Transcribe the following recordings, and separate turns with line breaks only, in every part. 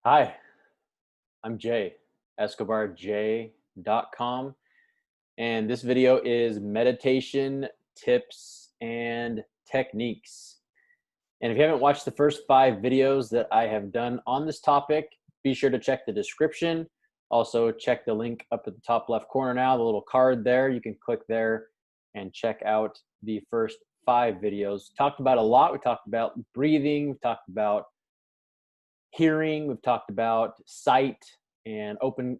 Hi, I'm Jay, EscobarJ.com, and this video is meditation tips and techniques. And if you haven't watched the first 5 videos that I have done on this topic, be sure to check the description. Also, check the link up at the top left corner now, the little card there. You can click there and check out the first 5 videos. Talked about a lot. We talked about breathing, we talked about hearing, we've talked about sight and open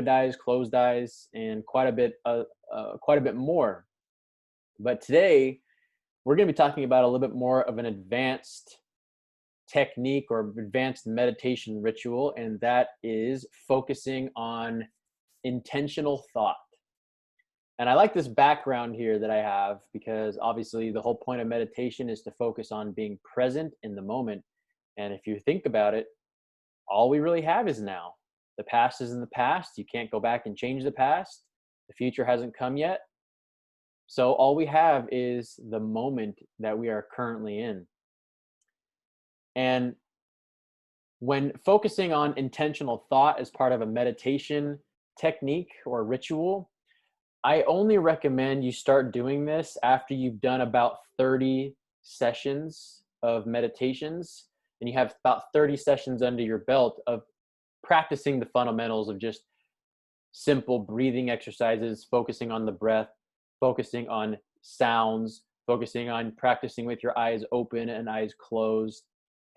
eyes, closed eyes, and quite a bit more. But today we're going to be talking about a little bit more of an advanced technique or advanced meditation ritual, and that is focusing on intentional thought. And I like this background here that I have because obviously the whole point of meditation is to focus on being present in the moment. And if you think about it, all we really have is now. The past is in the past. You can't go back and change the past. The future hasn't come yet. So all we have is the moment that we are currently in. And when focusing on intentional thought as part of a meditation technique or ritual, I only recommend you start doing this after you've done about 30 sessions of meditations and you have about 30 sessions under your belt of practicing the fundamentals of just simple breathing exercises, focusing on the breath, focusing on sounds, focusing on practicing with your eyes open and eyes closed,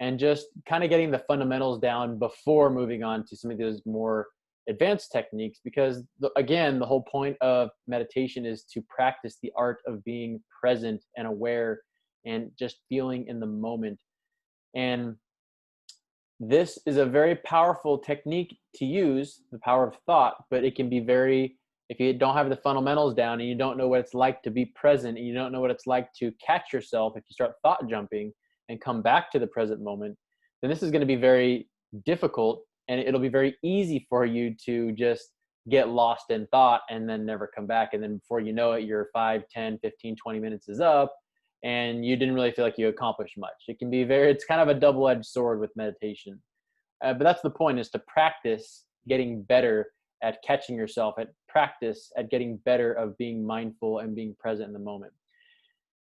and just kind of getting the fundamentals down before moving on to some of those more advanced techniques. Because again, the whole point of meditation is to practice the art of being present and aware and just feeling in the moment. And this is a very powerful technique to use, the power of thought, but it can be if you don't have the fundamentals down and you don't know what it's like to be present and you don't know what it's like to catch yourself if you start thought jumping and come back to the present moment, then this is going to be very difficult, and it'll be very easy for you to just get lost in thought and then never come back. And then before you know it, your 5, 10, 15, 20 minutes is up and you didn't really feel like you accomplished much. It's kind of a double-edged sword with meditation. But that's the point, is to practice getting better at catching yourself, at practice at getting better of being mindful and being present in the moment.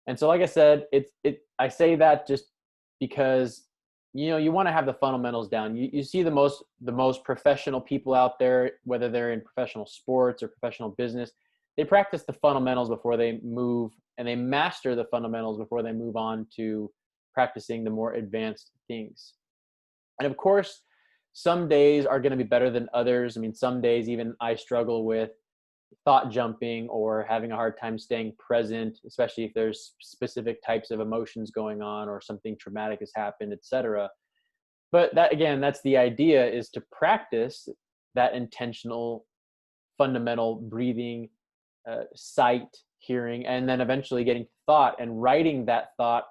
And so, like I said, I say that just because, you want to have the fundamentals down. You see the most professional people out there, whether they're in professional sports or professional business, they practice the fundamentals before they move, and they master the fundamentals before they move on to practicing the more advanced things. And of course, some days are going to be better than others. I mean, some days even I struggle with thought jumping or having a hard time staying present, especially if there's specific types of emotions going on or something traumatic has happened, etc. But that's the idea, is to practice that intentional, fundamental breathing, sight, hearing, and then eventually getting to thought and writing that thought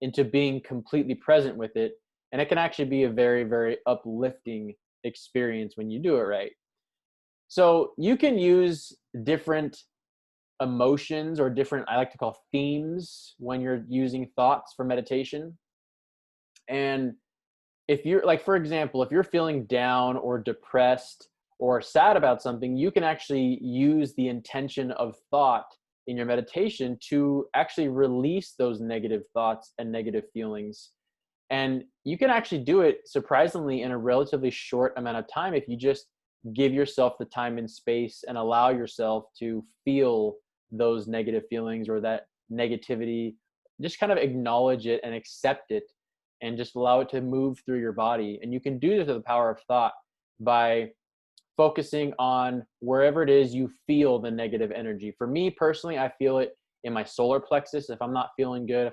into being completely present with it. And it can actually be a very, very uplifting experience when you do it right. So you can use different emotions or different, I like to call themes, when you're using thoughts for meditation. And if you're like, for example, if you're feeling down or depressed or sad about something, you can actually use the intention of thought in your meditation to actually release those negative thoughts and negative feelings. And you can actually do it surprisingly in a relatively short amount of time if you just give yourself the time and space and allow yourself to feel those negative feelings or that negativity. Just kind of acknowledge it and accept it and just allow it to move through your body. And you can do this with the power of thought by focusing on wherever it is you feel the negative energy. For me personally, I feel it in my solar plexus. If I'm not feeling good,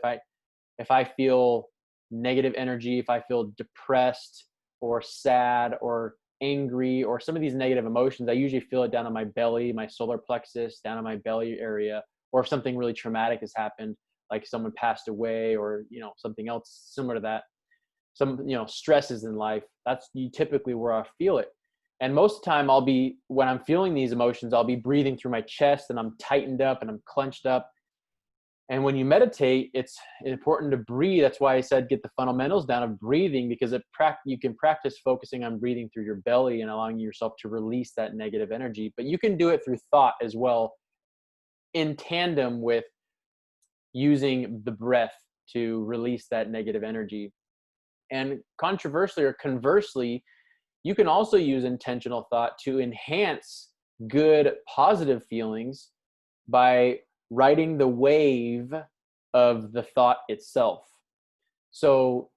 if I feel negative energy, if I feel depressed or sad or angry or some of these negative emotions, I usually feel it down in my belly, my solar plexus, down in my belly area. Or if something really traumatic has happened, like someone passed away or, something else similar to that, some, stresses in life, that's typically where I feel it. And most of the time when I'm feeling these emotions, I'll be breathing through my chest and I'm tightened up and I'm clenched up. And when you meditate, it's important to breathe. That's why I said get the fundamentals down of breathing, because you can practice focusing on breathing through your belly and allowing yourself to release that negative energy. But you can do it through thought as well, in tandem with using the breath to release that negative energy. And controversially or conversely, you can also use intentional thought to enhance good, positive feelings by riding the wave of the thought itself. So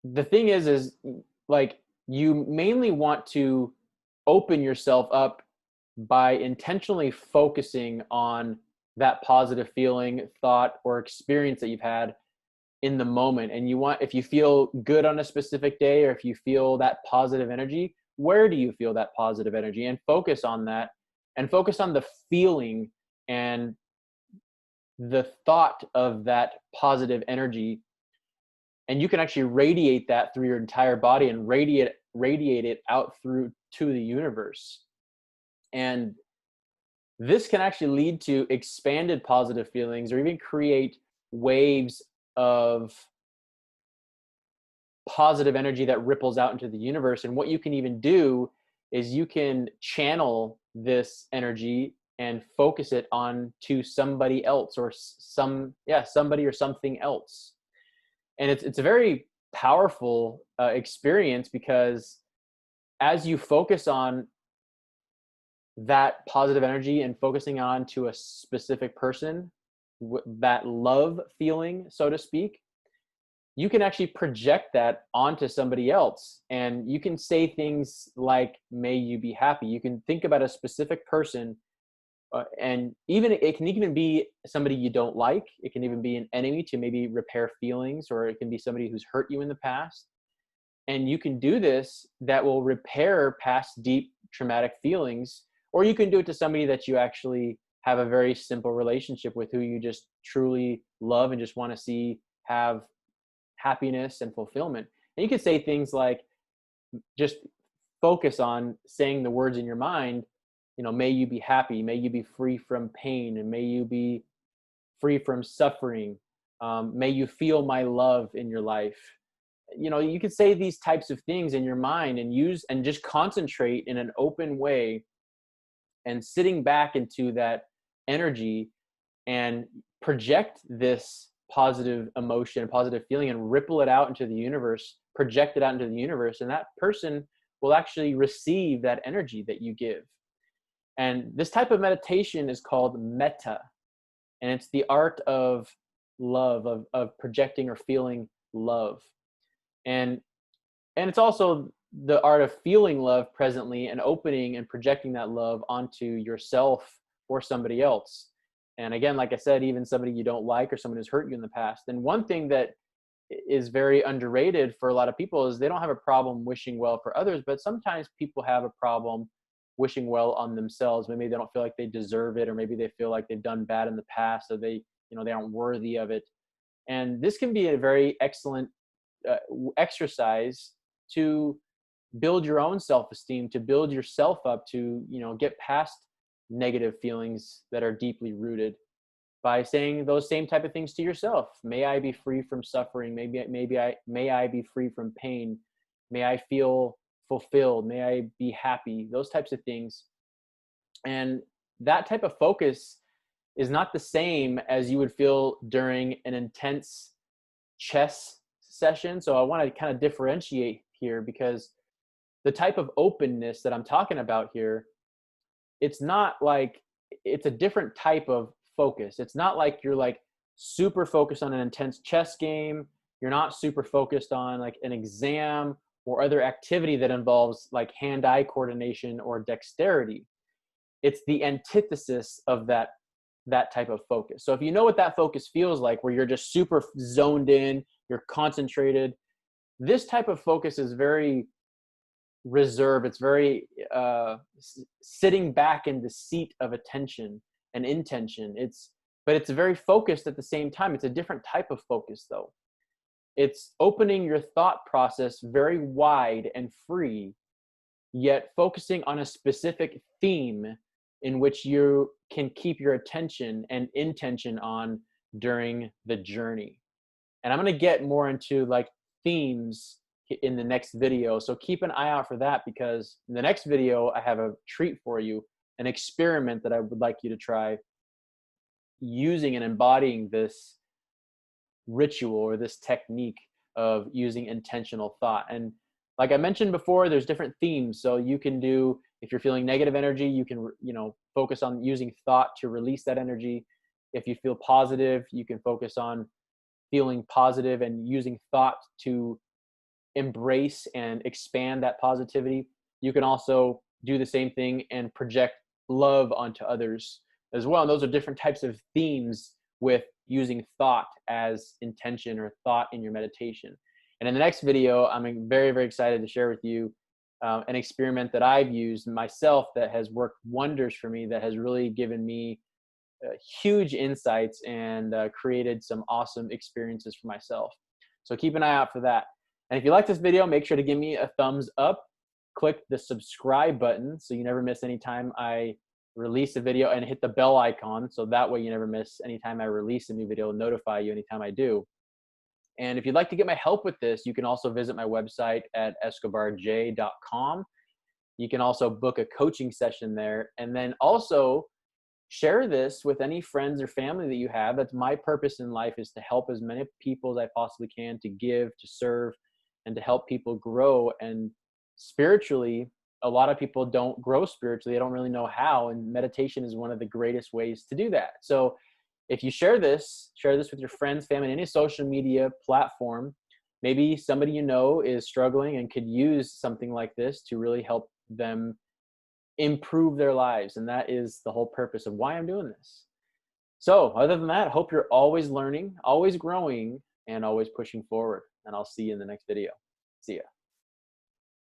the thing is like, you mainly want to open yourself up by intentionally focusing on that positive feeling, thought, or experience that you've had in the moment. And if you feel good on a specific day, or if you feel that positive energy, where do you feel that positive energy? And focus on that, and focus on the feeling and the thought of that positive energy. And you can actually radiate that through your entire body and radiate it out through to the universe. And this can actually lead to expanded positive feelings, or even create waves of positive energy that ripples out into the universe. And what you can even do is you can channel this energy and focus it on to somebody else, or somebody or something else. And it's a very powerful experience, because as you focus on that positive energy and focusing on to a specific person, that love feeling, so to speak, you can actually project that onto somebody else. And you can say things like, may you be happy. You can think about a specific person, and it can even be somebody you don't like. It can even be an enemy to maybe repair feelings, or it can be somebody who's hurt you in the past. And you can do this, that will repair past deep traumatic feelings. Or you can do it to somebody that you actually have a very simple relationship with, who you just truly love and just want to see have happiness and fulfillment. And you can say things like, just focus on saying the words in your mind, may you be happy, may you be free from pain, and may you be free from suffering. May you feel my love in your life. You can say these types of things in your mind, and just concentrate in an open way, and sitting back into that energy, and project this positive emotion, positive feeling, and ripple it out into the universe, project it out into the universe. And that person will actually receive that energy that you give. And this type of meditation is called Metta. And it's the art of love, of projecting or feeling love. And it's also the art of feeling love presently, and opening and projecting that love onto yourself or somebody else. And again, like I said, even somebody you don't like, or someone who's hurt you in the past. And one thing that is very underrated for a lot of people is they don't have a problem wishing well for others, but sometimes people have a problem wishing well on themselves. Maybe they don't feel like they deserve it, or maybe they feel like they've done bad in the past, so they aren't worthy of it. And this can be a very excellent exercise to build your own self-esteem, to build yourself up, to get past negative feelings that are deeply rooted, by saying those same type of things to yourself. May I be free from suffering. May I be free from pain. May I feel fulfilled. May I be happy. Those types of things. And that type of focus is not the same as you would feel during an intense chess session. So I want to kind of differentiate here, because the type of openness that I'm talking about here, it's a different type of focus. It's not like you're like super focused on an intense chess game. You're not super focused on like an exam or other activity that involves like hand-eye coordination or dexterity. It's the antithesis of that type of focus. So if you know what that focus feels like, where you're just super zoned in, you're concentrated, this type of focus is very reserved. It's very sitting back in the seat of attention and intention. But it's very focused at the same time. It's a different type of focus though. It's opening your thought process very wide and free, yet focusing on a specific theme in which you can keep your attention and intention on during the journey. And I'm going to get more into like themes in the next video. So keep an eye out for that, because in the next video, I have a treat for you, an experiment that I would like you to try using and embodying this ritual or this technique of using intentional thought. And like I mentioned before, there's different themes. So you can do, if you're feeling negative energy, you can, focus on using thought to release that energy. If you feel positive, you can focus on feeling positive and using thought to embrace and expand that positivity. You can also do the same thing and project love onto others as well. And those are different types of themes with using thought as intention or thought in your meditation. And in the next video, I'm very, very excited to share with you an experiment that I've used myself that has worked wonders for me, that has really given me huge insights and created some awesome experiences for myself. So keep an eye out for that. And if you like this video, make sure to give me a thumbs up. Click the subscribe button so you never miss any time I release a video, and hit the bell icon so that way you never miss any time I release a new video. It'll notify you anytime I do. And if you'd like to get my help with this, you can also visit my website at escobarj.com. You can also book a coaching session there, and then also share this with any friends or family that you have. That's my purpose in life, is to help as many people as I possibly can, to give, to serve, and to help people grow. And spiritually, a lot of people don't grow spiritually. They don't really know how. And meditation is one of the greatest ways to do that. So if you share this with your friends, family, any social media platform, maybe somebody you know is struggling and could use something like this to really help them improve their lives. And that is the whole purpose of why I'm doing this. So other than that, I hope you're always learning, always growing, and always pushing forward. And I'll see you in the next video. See ya.